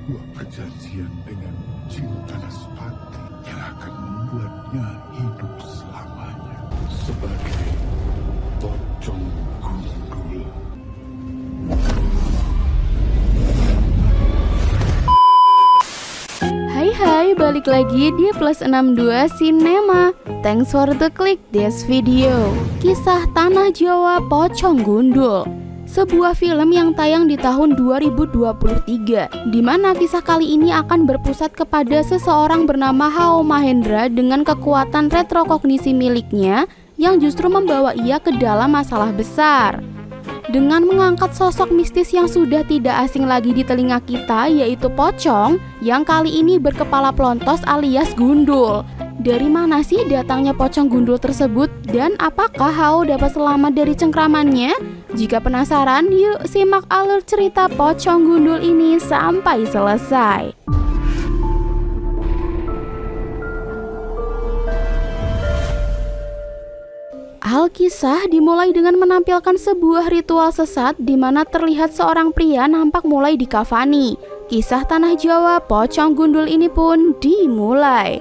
sebuah perjanjian dengan jin Tanaspati yang akan membuatnya hidup selamanya sebagai pocong gundul. Hai, balik lagi di Plus62 Cinema. Thanks for the click this video. Kisah Tanah Jawa Pocong Gundul, sebuah film yang tayang di tahun 2023, di mana kisah kali ini akan berpusat kepada seseorang bernama Hao Mahendra dengan kekuatan retrokognisi miliknya yang justru membawa ia ke dalam masalah besar. Dengan mengangkat sosok mistis yang sudah tidak asing lagi di telinga kita, yaitu pocong yang kali ini berkepala plontos alias gundul. Dari mana sih datangnya pocong gundul tersebut dan apakah Hao dapat selamat dari cengkramannya? Jika penasaran, yuk simak alur cerita pocong gundul ini sampai selesai. Alkisah dimulai dengan menampilkan sebuah ritual sesat di mana terlihat seorang pria nampak mulai dikafani. Kisah Tanah Jawa Pocong Gundul ini pun dimulai.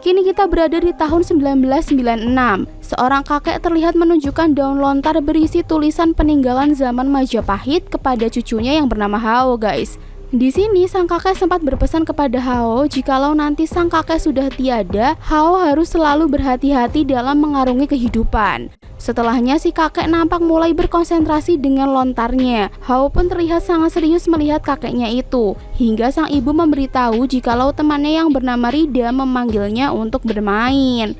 Kini kita berada di tahun 1996. Seorang kakek terlihat menunjukkan daun lontar berisi tulisan peninggalan zaman Majapahit kepada cucunya yang bernama Hao, guys. Di sini sang kakek sempat berpesan kepada Hao, jikalau nanti sang kakek sudah tiada, Hao harus selalu berhati-hati dalam mengarungi kehidupan. Setelahnya si kakek nampak mulai berkonsentrasi dengan lontarnya. Hao pun terlihat sangat serius melihat kakeknya itu, hingga sang ibu memberitahu jikalau temannya yang bernama Rida memanggilnya untuk bermain.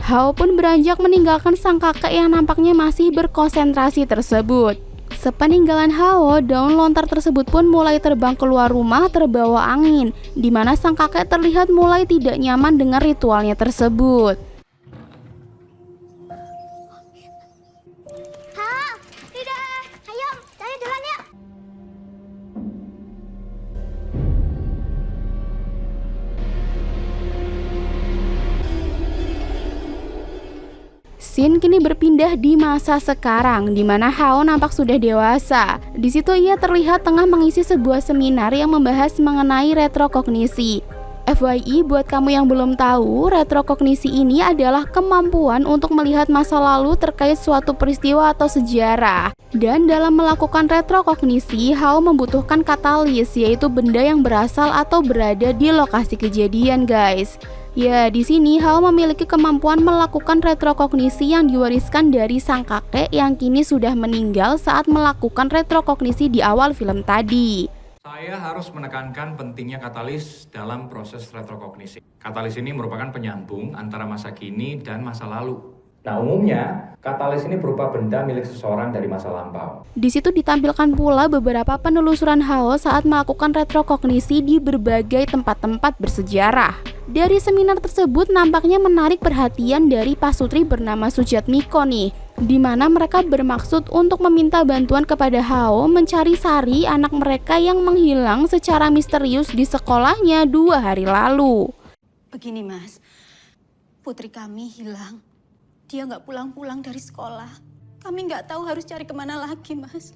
Hao pun beranjak meninggalkan sang kakek yang nampaknya masih berkonsentrasi tersebut. Sepeninggalan Hao, daun lontar tersebut pun mulai terbang keluar rumah terbawa angin, di mana sang kakek terlihat mulai tidak nyaman dengan ritualnya tersebut. Scene kini berpindah di masa sekarang, di mana Hao nampak sudah dewasa. Di situ ia terlihat tengah mengisi sebuah seminar yang membahas mengenai retrokognisi. FYI, buat kamu yang belum tahu, retrokognisi ini adalah kemampuan untuk melihat masa lalu terkait suatu peristiwa atau sejarah. Dan dalam melakukan retrokognisi, Hao membutuhkan katalis, yaitu benda yang berasal atau berada di lokasi kejadian, guys. Ya, di sini Hao memiliki kemampuan melakukan retrokognisi yang diwariskan dari sang kakek yang kini sudah meninggal saat melakukan retrokognisi di awal film tadi. Saya harus menekankan pentingnya katalis dalam proses retrokognisi. Katalis ini merupakan penyambung antara masa kini dan masa lalu. Nah, umumnya katalis ini berupa benda milik seseorang dari masa lampau. Di situ ditampilkan pula beberapa penelusuran Hao saat melakukan retrokognisi di berbagai tempat-tempat bersejarah. Dari seminar tersebut nampaknya menarik perhatian dari pasutri bernama Sujatmiko nih, di mana mereka bermaksud untuk meminta bantuan kepada Hao mencari Sari, anak mereka yang menghilang secara misterius di sekolahnya 2 hari lalu. Begini mas, putri kami hilang. Dia nggak pulang-pulang dari sekolah. Kami nggak tahu harus cari kemana lagi, Mas.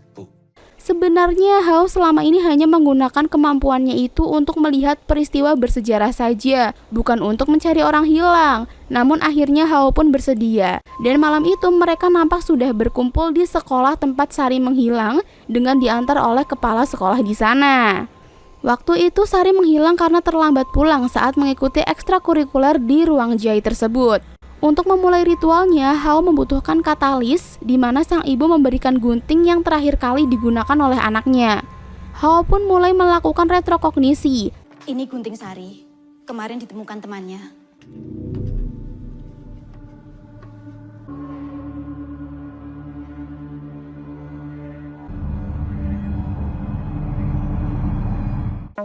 Sebenarnya Hao selama ini hanya menggunakan kemampuannya itu untuk melihat peristiwa bersejarah saja, bukan untuk mencari orang hilang. Namun akhirnya Hao pun bersedia. Dan malam itu mereka nampak sudah berkumpul di sekolah tempat Sari menghilang dengan diantar oleh kepala sekolah di sana. Waktu itu Sari menghilang karena terlambat pulang saat mengikuti ekstrakurikuler di ruang jahit tersebut. Untuk memulai ritualnya, Hao membutuhkan katalis, di mana sang ibu memberikan gunting yang terakhir kali digunakan oleh anaknya. Hao pun mulai melakukan retrokognisi. Ini gunting Sari. Kemarin ditemukan temannya.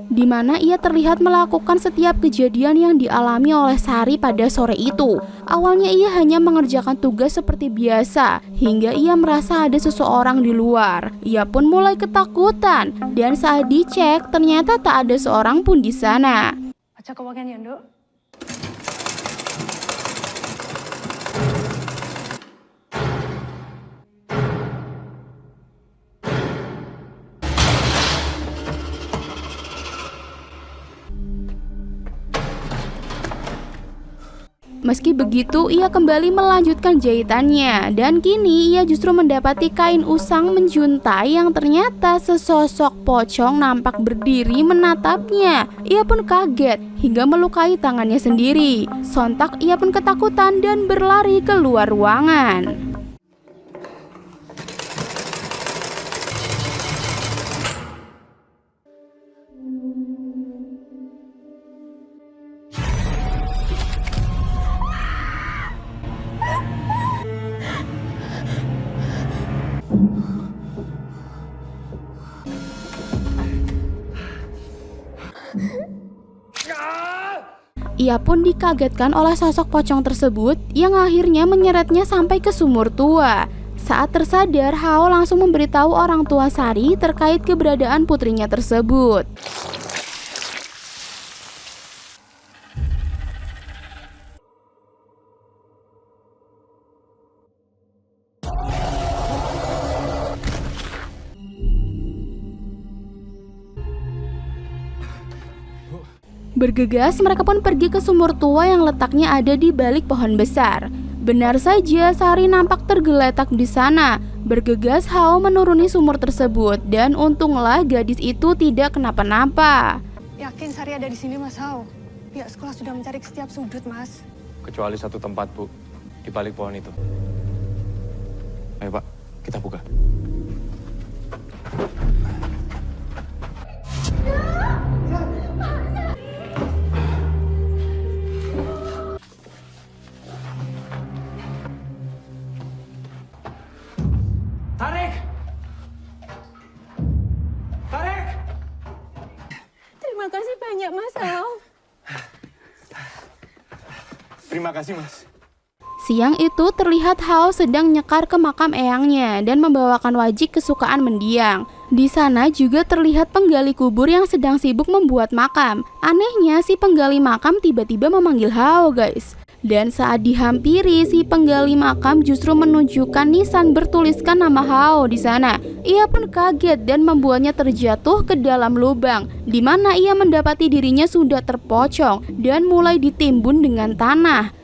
di mana ia terlihat melakukan setiap kejadian yang dialami oleh Sari pada sore itu. Awalnya ia hanya mengerjakan tugas seperti biasa, hingga ia merasa ada seseorang di luar. Ia pun mulai ketakutan, dan saat dicek ternyata tak ada seorang pun di sana. Aja kewakian ya, Nduk. Meski begitu, ia kembali melanjutkan jahitannya, dan kini ia justru mendapati kain usang menjuntai yang ternyata sesosok pocong nampak berdiri menatapnya. Ia pun kaget hingga melukai tangannya sendiri. Sontak ia pun ketakutan dan berlari keluar ruangan. Ia pun dikagetkan oleh sosok pocong tersebut yang akhirnya menyeretnya sampai ke sumur tua. Saat tersadar, Hao langsung memberitahu orang tua Sari terkait keberadaan putrinya tersebut. Bergegas, mereka pun pergi ke sumur tua yang letaknya ada di balik pohon besar. Benar saja, Sari nampak tergeletak di sana. Bergegas, Hao menuruni sumur tersebut, dan untunglah gadis itu tidak kenapa-napa. Yakin Sari ada di sini, Mas Hao? Pihak sekolah sudah mencari ke setiap sudut, Mas. Kecuali satu tempat, Bu. Di balik pohon itu. Ayo, Pak. Kita buka. Tarik! Tarik! Terima kasih banyak, Mas Hao. Terima kasih, Mas. Siang itu terlihat Hao sedang nyekar ke makam eyangnya dan membawakan wajik kesukaan mendiang. Di sana juga terlihat penggali kubur yang sedang sibuk membuat makam. Anehnya, si penggali makam tiba-tiba memanggil Hao, guys. Dan saat dihampiri, si penggali makam justru menunjukkan nisan bertuliskan nama Hao di sana. Ia pun kaget dan membuatnya terjatuh ke dalam lubang, di mana ia mendapati dirinya sudah terpocong dan mulai ditimbun dengan tanah.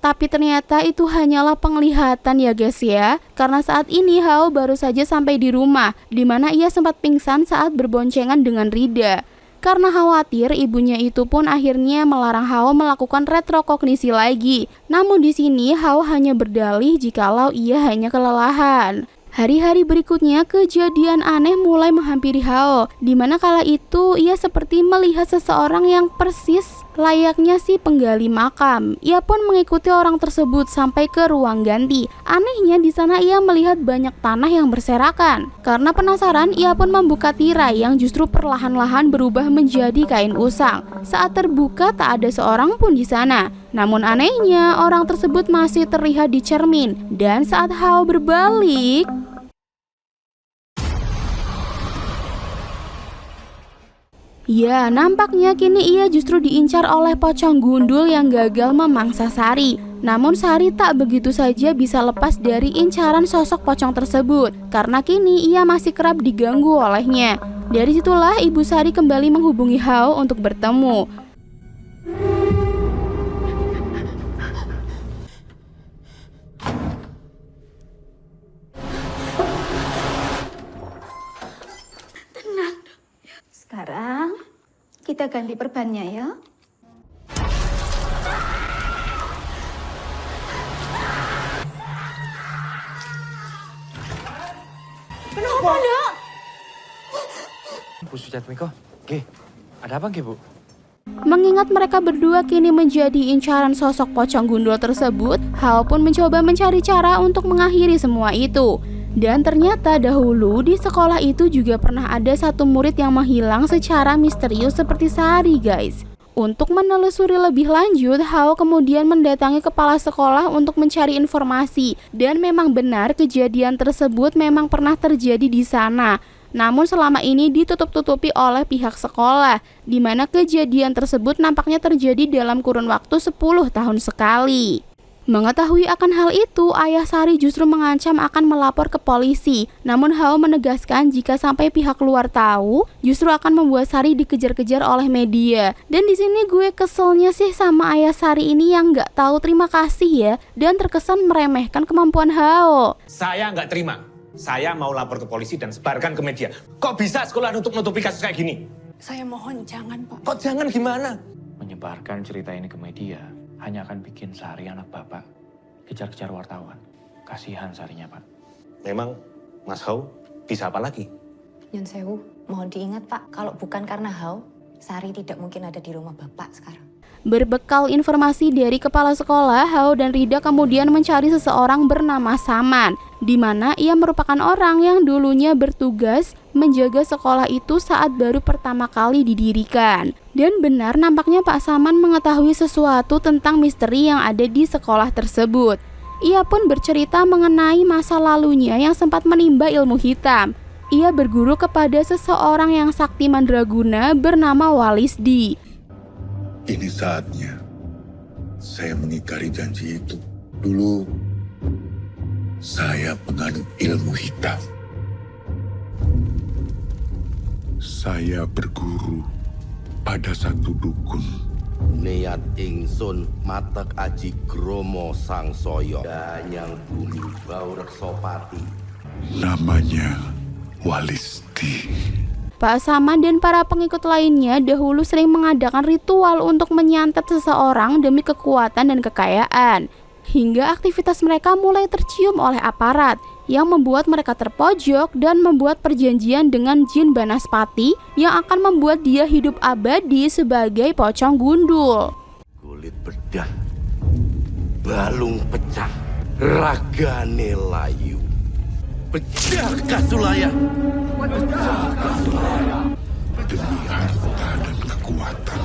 Tapi ternyata itu hanyalah penglihatan ya guys ya. Karena saat ini Hao baru saja sampai di rumah, di mana ia sempat pingsan saat berboncengan dengan Rida. Karena khawatir, ibunya itu pun akhirnya melarang Hao melakukan retrokognisi lagi. Namun di sini Hao hanya berdalih jikalau ia hanya kelelahan. Hari-hari berikutnya, kejadian aneh mulai menghampiri Hao, di mana kala itu ia seperti melihat seseorang yang persis layaknya si penggali makam. Ia pun mengikuti orang tersebut sampai ke ruang ganti. Anehnya di sana ia melihat banyak tanah yang berserakan. Karena penasaran, ia pun membuka tirai yang justru perlahan-lahan berubah menjadi kain usang. Saat terbuka, tak ada seorang pun di sana. Namun anehnya, orang tersebut masih terlihat di cermin. Dan saat Hao berbalik, ya, nampaknya kini ia justru diincar oleh pocong gundul yang gagal memangsa Sari. Namun Sari tak begitu saja bisa lepas dari incaran sosok pocong tersebut, karena kini ia masih kerap diganggu olehnya. Dari situlah Ibu Sari kembali menghubungi Hao untuk bertemu. Sekarang kita ganti perbannya ya. Kenapa, Dok? Bu Sujatmiko, Ge, ada apa Ge, Bu? Mengingat mereka berdua kini menjadi incaran sosok pocong gundul tersebut, Hao pun mencoba mencari cara untuk mengakhiri semua itu. Dan ternyata dahulu di sekolah itu juga pernah ada satu murid yang menghilang secara misterius seperti Sari, guys. Untuk menelusuri lebih lanjut, Hao kemudian mendatangi kepala sekolah untuk mencari informasi. Dan memang benar kejadian tersebut memang pernah terjadi di sana. Namun selama ini ditutup-tutupi oleh pihak sekolah, di mana kejadian tersebut nampaknya terjadi dalam kurun waktu 10 tahun sekali. Mengetahui akan hal itu, ayah Sari justru mengancam akan melapor ke polisi. Namun Hao menegaskan jika sampai pihak luar tahu, justru akan membuat Sari dikejar-kejar oleh media. Dan di sini gue keselnya sih sama ayah Sari ini yang nggak tahu terima kasih ya, dan terkesan meremehkan kemampuan Hao. Saya nggak terima. Saya mau lapor ke polisi dan sebarkan ke media. Kok bisa sekolah nutupi kasus kayak gini? Saya mohon jangan, Pak. Kok jangan gimana? Menyebarkan cerita ini ke media hanya akan bikin Sari anak bapak kejar-kejar wartawan. Kasihan Sarinya, Pak. Memang Mas Hao bisa apa lagi? Nyun Sewu, mohon diingat Pak, kalau bukan karena Hao, Sari tidak mungkin ada di rumah Bapak sekarang. Berbekal informasi dari kepala sekolah, Hao dan Rida kemudian mencari seseorang bernama Saman, di mana ia merupakan orang yang dulunya bertugas menjaga sekolah itu saat baru pertama kali didirikan. Dan benar nampaknya Pak Saman mengetahui sesuatu tentang misteri yang ada di sekolah tersebut. Ia pun bercerita mengenai masa lalunya yang sempat menimba ilmu hitam. Ia berguru kepada seseorang yang sakti mandraguna bernama Walisdi. Ini saatnya saya mengingkari janji itu. Dulu saya penganut ilmu hitam. Saya berguru pada satu dukun. Niat ingsun matek aji gromo sang soyo danyang bumi bau reksopati. Namanya Walisdi. Pak Saman dan para pengikut lainnya dahulu sering mengadakan ritual untuk menyantet seseorang demi kekuatan dan kekayaan. Hingga aktivitas mereka mulai tercium oleh aparat yang membuat mereka terpojok dan membuat perjanjian dengan jin Banaspati yang akan membuat dia hidup abadi sebagai pocong gundul. Kulit bedah, balung pecah, ragane layu. Pecah kasulaya. Demi harta dan kekuatan,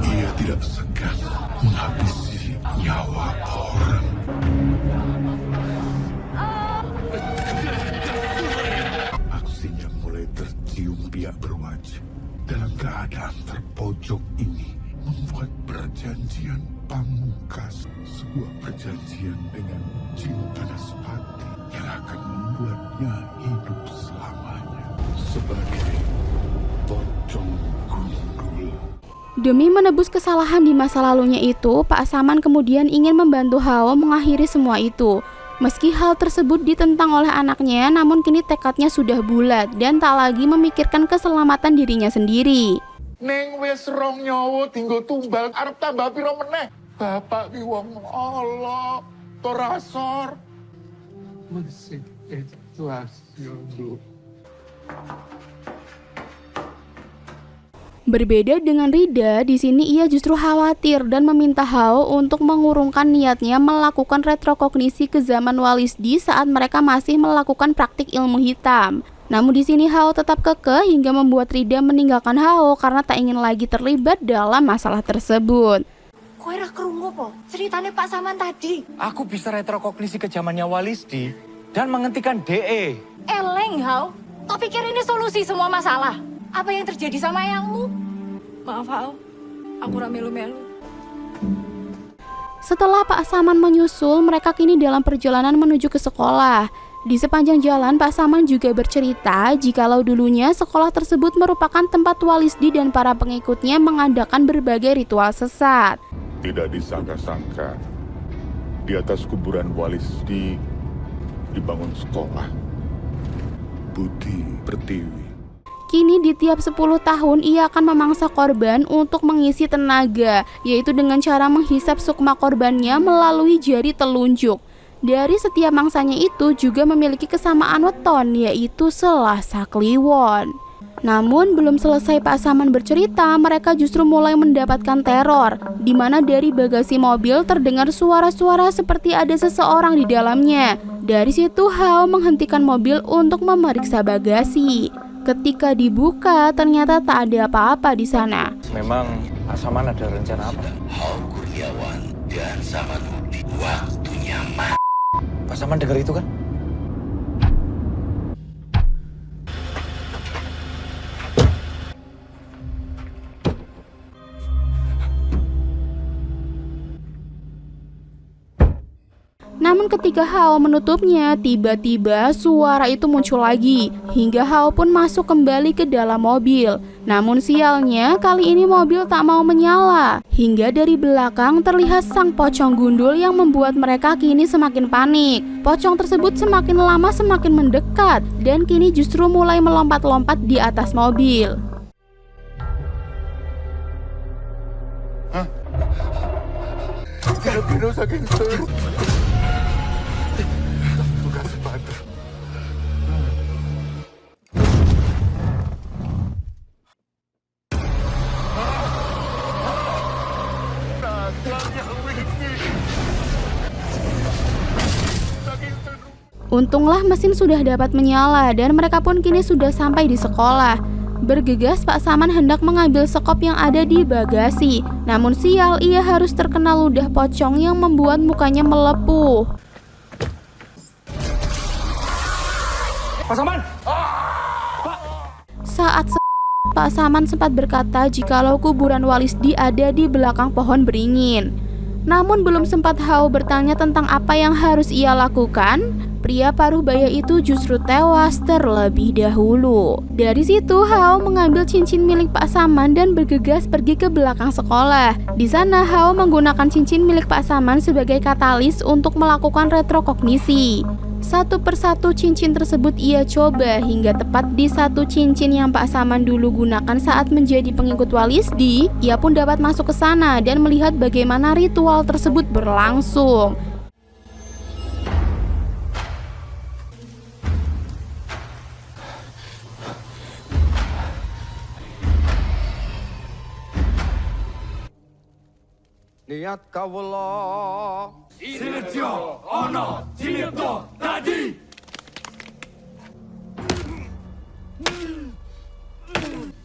ia tidak segan menghabisi nyawa orang. Aksinya mulai tercium pihak berwajib. Dalam keadaan terpojok ini, membuat perjanjian pamungkas. Sebuah perjanjian dengan jin Banaspati yang akan membuatnya hidup selamanya sebagai pocong gundul. Demi menebus kesalahan di masa lalunya itu, Pak Saman kemudian ingin membantu Hao mengakhiri semua itu. Meski hal tersebut ditentang oleh anaknya, namun kini tekadnya sudah bulat dan tak lagi memikirkan keselamatan dirinya sendiri. Neng wis rong nyawa tinggal tumbal arep tambah piro meneh. Bapak ki wong Allah, torasor. Mesih situasi dulu. Berbeda dengan Rida, di sini ia justru khawatir dan meminta Hao untuk mengurungkan niatnya melakukan retrokognisi ke zaman Walisdi saat mereka masih melakukan praktik ilmu hitam. Namun di sini Hao tetap kekeh hingga membuat Rida meninggalkan Hao karena tak ingin lagi terlibat dalam masalah tersebut. Kowe ra krungu po ceritane Pak Saman tadi? Aku bisa retrokognisi ke zamannya Walisdi dan menghentikan DE. Eleng, Hao. Kau pikir ini solusi semua masalah? Apa yang terjadi sama eyangmu? Maaf, Hao. Aku ra melu-melu. Setelah Pak Saman menyusul, mereka kini dalam perjalanan menuju ke sekolah. Di sepanjang jalan, Pak Saman juga bercerita jikalau dulunya sekolah tersebut merupakan tempat Walisdi dan para pengikutnya mengadakan berbagai ritual sesat. Tidak disangka-sangka, di atas kuburan Walisdi dibangun sekolah. Budi Pertiwi. Kini di tiap 10 tahun ia akan memangsa korban untuk mengisi tenaga, yaitu dengan cara menghisap sukma korbannya melalui jari telunjuk. Dari setiap mangsanya itu juga memiliki kesamaan weton, yaitu Selasa Kliwon. Namun belum selesai Pak Saman bercerita, mereka justru mulai mendapatkan teror, di mana dari bagasi mobil terdengar suara-suara seperti ada seseorang di dalamnya. Dari situ Hao menghentikan mobil untuk memeriksa bagasi. Ketika dibuka, ternyata tak ada apa-apa di sana. Memang Pak Saman ada rencana apa? Hao Kurniawan dan Samanudi, waktunya mati. Pak Saman dengar itu kan? Namun ketika Hao menutupnya, tiba-tiba suara itu muncul lagi, hingga Hao pun masuk kembali ke dalam mobil. Namun sialnya, kali ini mobil tak mau menyala, hingga dari belakang terlihat sang pocong gundul yang membuat mereka kini semakin panik. Pocong tersebut semakin lama semakin mendekat, dan kini justru mulai melompat-lompat di atas mobil. Biro saking seru. Buka sepatu. Untunglah mesin sudah dapat menyala dan mereka pun kini sudah sampai di sekolah. Bergegas Pak Saman hendak mengambil sekop yang ada di bagasi. Namun sial, ia harus terkena ludah pocong yang membuat mukanya melepuh. Pak Saman! Saat Pak Saman sempat berkata jikalau kuburan Walisdi ada di belakang pohon beringin. Namun belum sempat Hao bertanya tentang apa yang harus ia lakukan, pria paruh baya itu justru tewas terlebih dahulu. Dari situ Hao mengambil cincin milik Pak Saman dan bergegas pergi ke belakang sekolah. Di sana Hao menggunakan cincin milik Pak Saman sebagai katalis untuk melakukan retrokognisi. Satu persatu cincin tersebut ia coba hingga tepat di satu cincin yang Pak Saman dulu gunakan saat menjadi pengikut Walisdi. Ia pun dapat masuk ke sana dan melihat bagaimana ritual tersebut berlangsung. Niat kawula Sinetyo ono sinetyo tadi.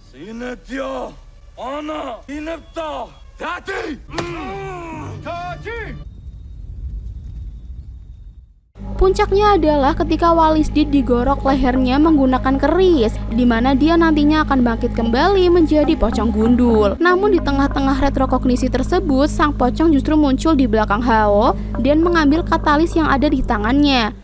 Sinetyo ono sinetyo tadi. Puncaknya adalah ketika Walisdi digorok lehernya menggunakan keris, di mana dia nantinya akan bangkit kembali menjadi pocong gundul. Namun di tengah-tengah retrokognisi tersebut, sang pocong justru muncul di belakang Hao dan mengambil katalis yang ada di tangannya.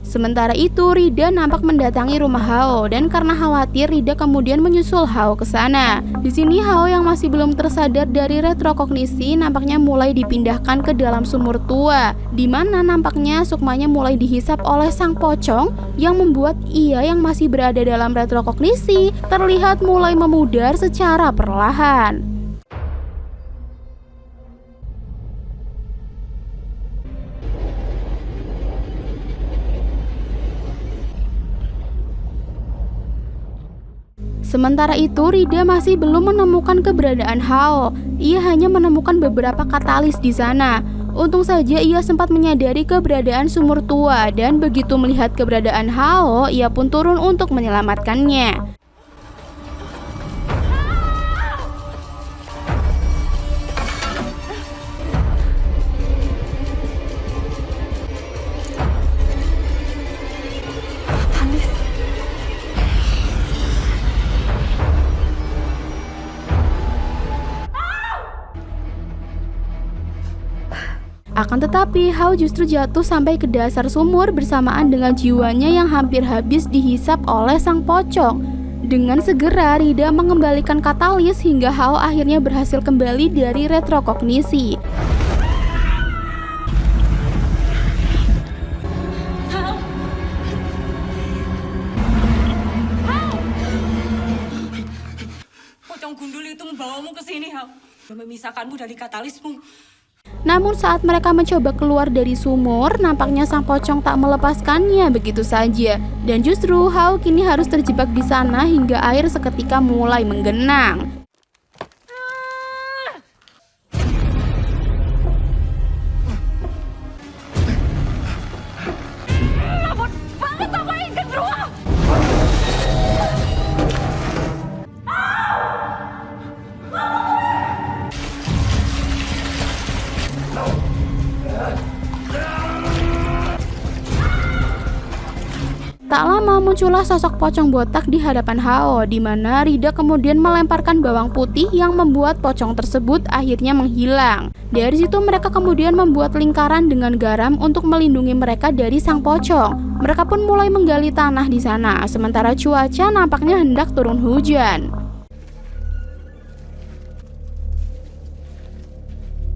Sementara itu, Rida nampak mendatangi rumah Hao dan karena khawatir, Rida kemudian menyusul Hao ke sana. Di sini Hao yang masih belum tersadar dari retrokognisi nampaknya mulai dipindahkan ke dalam sumur tua, di mana nampaknya sukmanya mulai dihisap oleh sang pocong yang membuat ia yang masih berada dalam retrokognisi terlihat mulai memudar secara perlahan. Sementara itu, Rida masih belum menemukan keberadaan Hao. Ia hanya menemukan beberapa katalis di sana. Untung saja ia sempat menyadari keberadaan sumur tua dan begitu melihat keberadaan Hao, ia pun turun untuk menyelamatkannya. Akan tetapi, Hao justru jatuh sampai ke dasar sumur bersamaan dengan jiwanya yang hampir habis dihisap oleh sang pocong. Dengan segera, Rida mengembalikan katalis hingga Hao akhirnya berhasil kembali dari retrokognisi. Gundul itu membawamu ke sini, Hao. Dan memisahkanmu dari katalismu. Namun saat mereka mencoba keluar dari sumur, nampaknya sang pocong tak melepaskannya begitu saja. Dan justru Hao kini harus terjebak di sana hingga air seketika mulai menggenang. Tak lama muncullah sosok pocong botak di hadapan Hao, di mana Rida kemudian melemparkan bawang putih yang membuat pocong tersebut akhirnya menghilang. Dari situ mereka kemudian membuat lingkaran dengan garam untuk melindungi mereka dari sang pocong. Mereka pun mulai menggali tanah di sana, sementara cuaca nampaknya hendak turun hujan.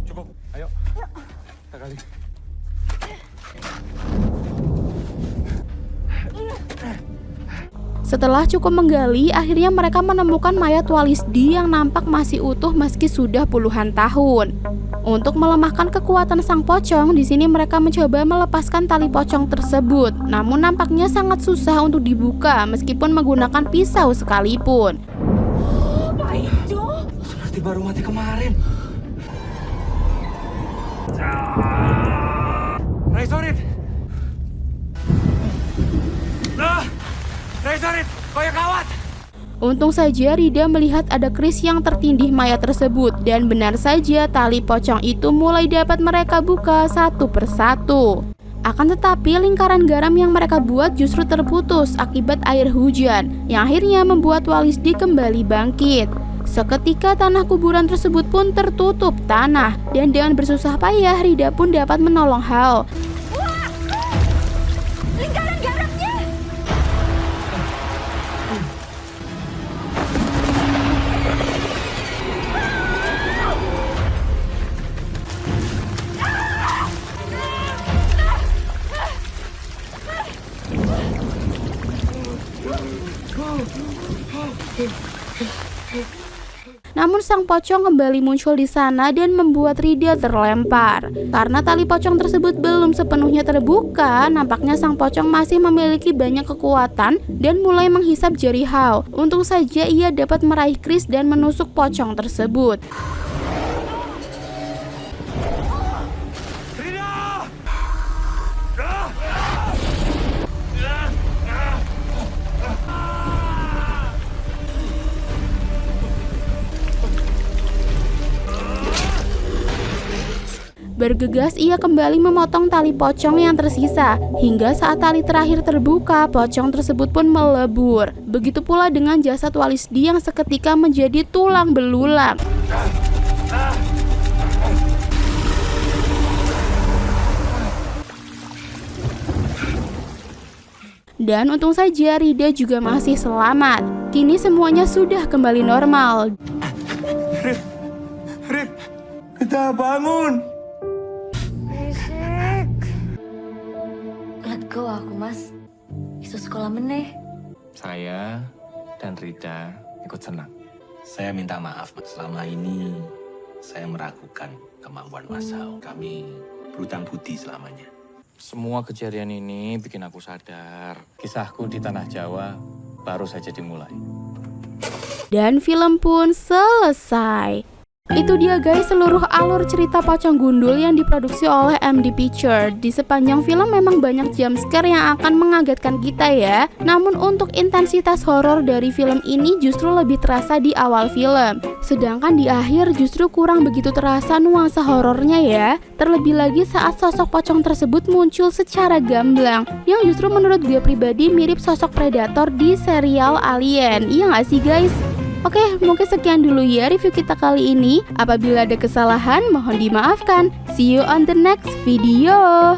Cukup, ayo. Kita gali. Setelah cukup menggali, akhirnya mereka menemukan mayat Walisdi yang nampak masih utuh meski sudah puluhan tahun. Untuk melemahkan kekuatan sang pocong, di sini mereka mencoba melepaskan tali pocong tersebut. Namun nampaknya sangat susah untuk dibuka meskipun menggunakan pisau sekalipun. Apa itu? Seperti baru mati kemarin. Raisorit! Raisorit, koyak kawat! Untung saja Rida melihat ada keris yang tertindih mayat tersebut, dan benar saja tali pocong itu mulai dapat mereka buka satu persatu. Akan tetapi lingkaran garam yang mereka buat justru terputus akibat air hujan, yang akhirnya membuat Walisdi kembali bangkit. Seketika tanah kuburan tersebut pun tertutup tanah, dan dengan bersusah payah Rida pun dapat menolong Hao. Namun sang pocong kembali muncul di sana dan membuat Rida terlempar. Karena tali pocong tersebut belum sepenuhnya terbuka, nampaknya sang pocong masih memiliki banyak kekuatan dan mulai menghisap jari Hao. Untung saja ia dapat meraih keris dan menusuk pocong tersebut. Bergegas ia kembali memotong tali pocong yang tersisa. Hingga saat tali terakhir terbuka, pocong tersebut pun melebur. Begitu pula dengan jasad Walisdi yang seketika menjadi tulang belulang. Dan untung saja Rida juga masih selamat. Kini semuanya sudah kembali normal. Rid, kita bangun! Let go aku, Mas. Isu sekolah meneh. Saya dan Rida ikut senang. Saya minta maaf, Mas. Selama ini saya meragukan kemampuan Mas Hao. Kami berhutang budi selamanya. Semua kejadian ini bikin aku sadar. Kisahku di tanah Jawa baru saja dimulai. Dan film pun selesai. Itu dia guys seluruh alur cerita Pocong Gundul yang diproduksi oleh MD Picture. Di sepanjang film memang banyak jumpscare yang akan mengagetkan kita ya. Namun untuk intensitas horor dari film ini justru lebih terasa di awal film. Sedangkan di akhir justru kurang begitu terasa nuansa horornya ya. Terlebih lagi saat sosok pocong tersebut muncul secara gamblang, yang justru menurut gue pribadi mirip sosok predator di serial Alien. Iya gak sih guys? Oke, mungkin sekian dulu ya review kita kali ini. Apabila ada kesalahan, mohon dimaafkan. See you on the next video.